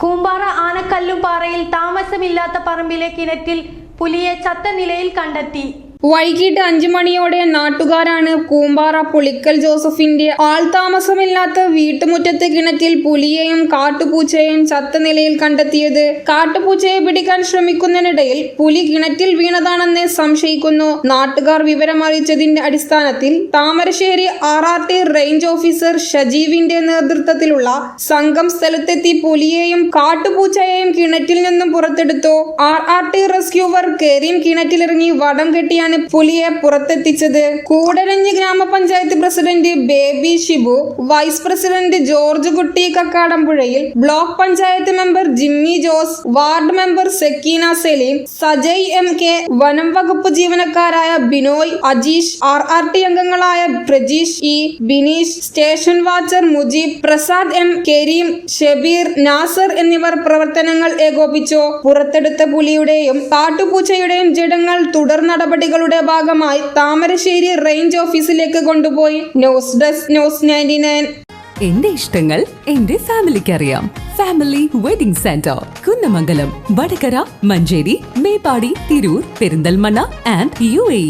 കൂമ്പാറ ആനക്കല്ലുംപാറയിൽ താമസമില്ലാത്ത പറമ്പിലെ കിണറ്റിൽ പുലിയെ ചത്ത നിലയിൽ കണ്ടെത്തി. വൈകിട്ട് 5 മണിയോടെ നാട്ടുകാരാണ് കൂമ്പാറ പുളിക്കൽ ജോസഫിന്റെ ആൾതാമസമില്ലാത്ത വീട്ടുമുറ്റത്തെ കിണറ്റിൽ പുലിയെയും കാട്ടുപൂച്ചയെയും ചത്ത നിലയിൽ കണ്ടെത്തിയത്. കാട്ടുപൂച്ചയെ പിടിക്കാൻ ശ്രമിക്കുന്നതിനിടയിൽ പുലി കിണറ്റിൽ വീണതാണെന്ന് സംശയിക്കുന്നു. നാട്ടുകാർ വിവരമറിയിച്ചതിന്റെ അടിസ്ഥാനത്തിൽ താമരശ്ശേരി RRT റേഞ്ച് ഓഫീസർ ഷജീവിന്റെ നേതൃത്വത്തിലുള്ള സംഘം സ്ഥലത്തെത്തി പുലിയെയും കാട്ടുപൂച്ചയെയും കിണറ്റിൽ നിന്നും പുറത്തെടുത്തു. RRT റെസ്ക്യൂവർ കരീം കിണറ്റിലിറങ്ങി വടം കെട്ടിയാണ് പുലിയെ പുറത്തെത്തിച്ചത്. കൂടരഞ്ഞി ഗ്രാമപഞ്ചായത്ത് president Baby Shibu, vice president George Kutty കക്കാടംപുഴയിൽ, block panchayat member Jimmy Jose, ward member Sakeena Saleem, Sajay MK, വനം വകുപ്പ് ജീവനക്കാരായ ബിനോയ്, അജീഷ്, RRT അംഗങ്ങളായ Prajeesh E, Bineesh, station watcher Mujeeb, Prasad M, Kareem, Shabeer, Nasar എന്നിവർ പ്രവർത്തനങ്ങൾ ഏകോപിച്ചു. പുറത്തെടുത്ത പുലിയുടെയും കാട്ടുപൂച്ചയുടെയും ജഡങ്ങൾ തുടർ നടപടികളുടെ ഭാഗമായി താമരശ്ശേരി റേഞ്ച് ഓഫീസിലേക്ക് കൊണ്ടുപോയി. News desk news 99. എന്റെ ഇഷ്ടങ്ങൾ എന്റെ ഫാമിലിക്ക് അറിയാം. Family wedding centre, Kunnamangalam, Vadakara, Manjeri, Meppadi, Tirur, Perinthalmanna and UAE.